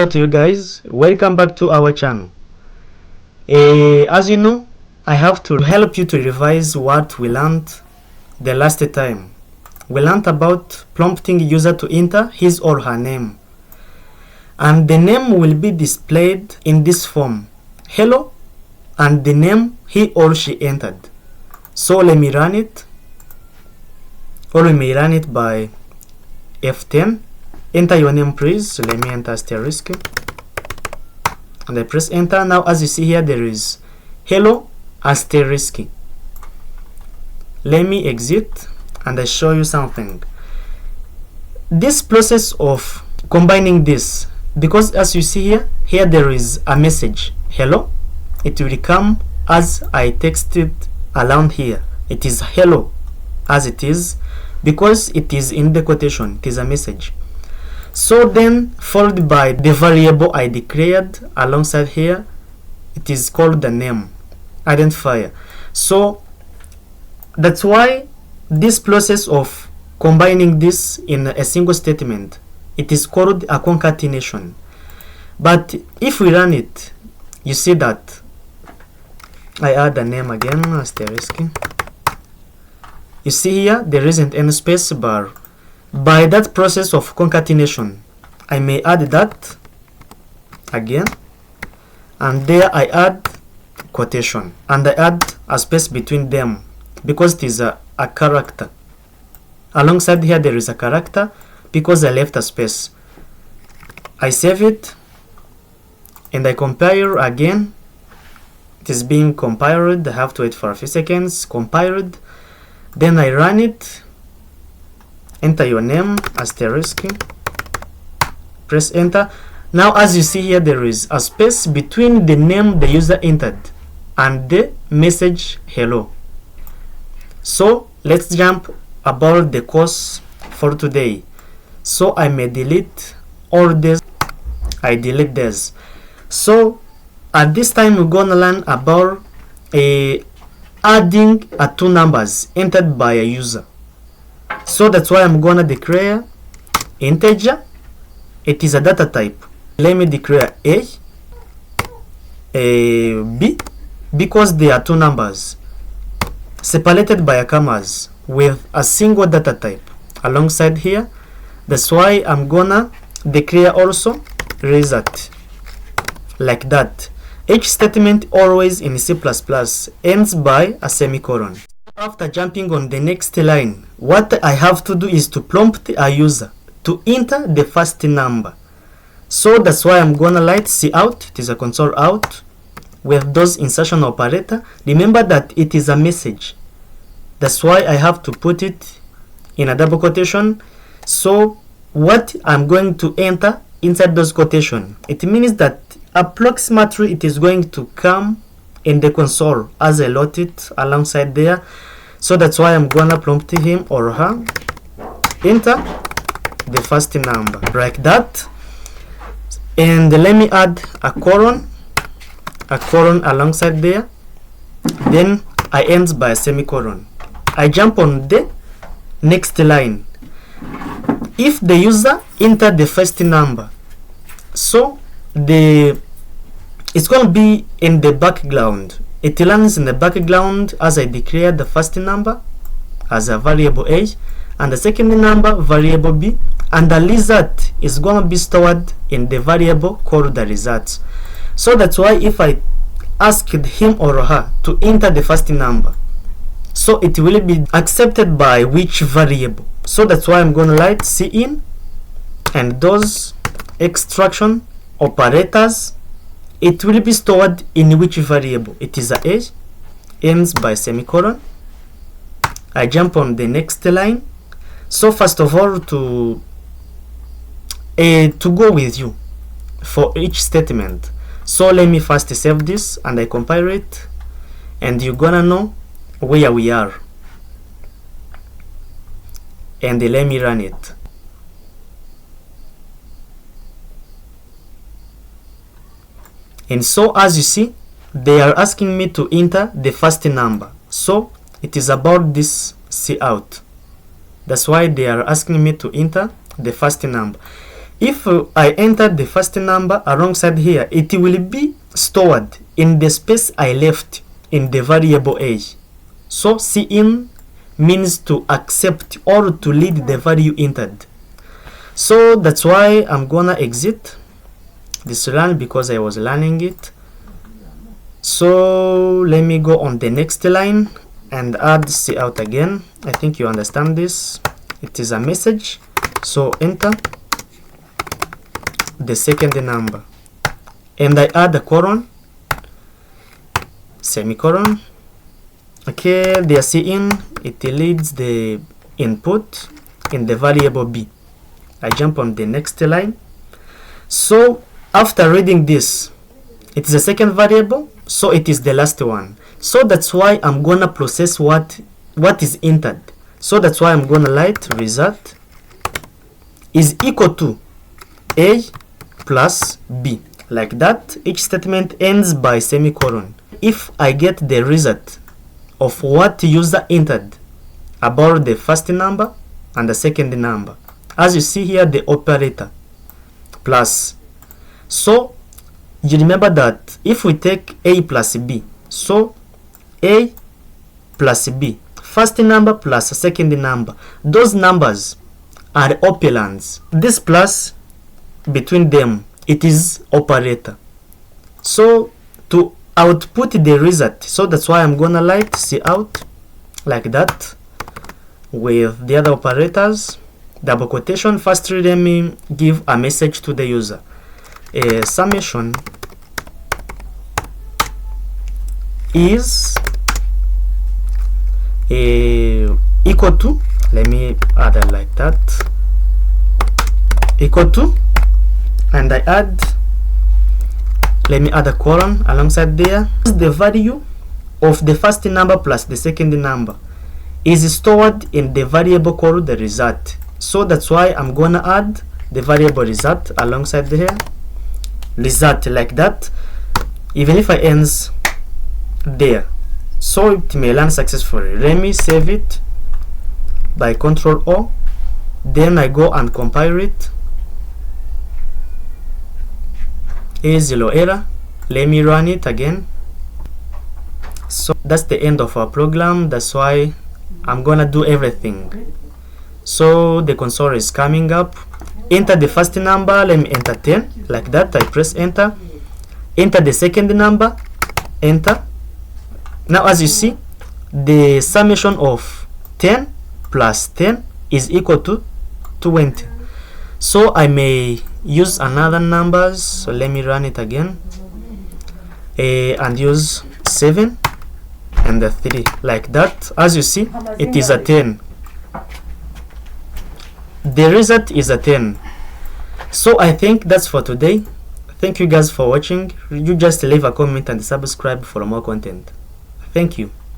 Hello to you guys, welcome back to our channel. As you know, I have to help you to revise what we learned the last time. We learned about prompting user to enter his or her name, and the name will be displayed in this form: hello and the name he or she entered. So let me run it, or we may run it by F10. Enter your name please. Let me enter asterisk and I press enter. Now as you see here, there is hello asterisk. Let me exit and I show you something. This process of combining this, because as you see here there is a message hello, it will come as I texted around here. It is hello as it is because it is in the quotation, it is a message. So then followed by the variable I declared alongside here, it is called the name identifier. So that's why this process of combining this in a single statement, it is called a concatenation. But if we run it, you see that I add the name again, asterisk. You see here there isn't any space bar. By that process of concatenation, I may add that again, and there I add quotation and I add a space between them because it is a character. Alongside here there is a character because I left a space. I save it and I compile again. It is being compiled. I have to wait for a few seconds. Compiled. Then I run it. Enter your name, asterisk, press enter. Now as you see here, there is a space between the name the user entered and the message hello. So let's jump about the course for today. So I may delete all this. I delete this. So at this time we're gonna learn about adding two numbers entered by a user. So that's why I'm gonna declare integer. It is a data type. Let me declare B, because there are two numbers separated by a commas with a single data type alongside here. That's why I'm gonna declare also result like that. Each statement always in C++ ends by a semicolon. After jumping on the next line, what I have to do is to prompt a user to enter the first number. So that's why I'm gonna write cout. It is a console out with those insertion operator. Remember that it is a message. That's why I have to put it in a double quotation. So what I'm going to enter inside those quotation, it means that approximately it is going to come in the console as I wrote it alongside there. So that's why I'm gonna prompt him or her enter the first number like that. And let me add a colon alongside there. Then I end by a semicolon. I jump on the next line. If the user entered the first number, so it's going to be in the background. It runs in the background as I declare the first number as a variable A and the second number variable B, and the result is going to be stored in the variable called the results. So that's why if I asked him or her to enter the first number, so it will be accepted by which variable. So that's why I'm going to write cin and those extraction operators. It will be stored in which variable. It is a age, ends by semicolon. I jump on the next line. So first of all, to go with you for each statement. So let me first save this and I compile it, and you're gonna know where we are. And let me run it. And so as you see, they are asking me to enter the first number. So it is about this cout. That's why they are asking me to enter the first number. if I enter the first number alongside here, it will be stored in the space I left in the variable a. So cin means to accept or to read the value entered. So that's why I'm gonna exit this run because I was learning it. So let me go on the next line and add cout again. I think you understand this. It is a message. So enter the second number and I add a colon, semicolon. Okay, the cin, it reads the input in the variable b. I jump on the next line. So after reading this, it is a second variable, so it is the last one. So that's why I'm gonna process what is entered. So that's why I'm gonna write result is equal to a plus b. Like that, each statement ends by semicolon. If I get the result of what user entered about the first number and the second number, as you see here, the operator plus. So you remember that if we take a plus b, so a plus b, first number plus second number, those numbers are operands. This plus between them, it is operator. So to output the result, so that's why I'm gonna write cout like that with the other operators, double quotation. First, let me give a message to the user. Summation is equal to, let me add it like that, equal to, and I add, let me add a colon alongside there. The value of the first number plus the second number is stored in the variable called the result. So that's why I'm gonna add the variable result alongside here, result like that, even if I ends there, so it may run successfully. Let me save it by Ctrl O, then I go and compile it. A0 error. Let me run it again. So that's the end of our program. That's why I'm gonna do everything. So the console is coming up. Enter the first number. Let me enter 10 like that. I press enter. Enter the second number. Enter. Now as you see, the summation of 10 plus 10 is equal to 20. So I may use another numbers. So let me run it again and use 7 and the 3 like that. As you see, it is a 10. The result is a 10. So I think that's for today. Thank you guys for watching. You just leave a comment and subscribe for more content. Thank you.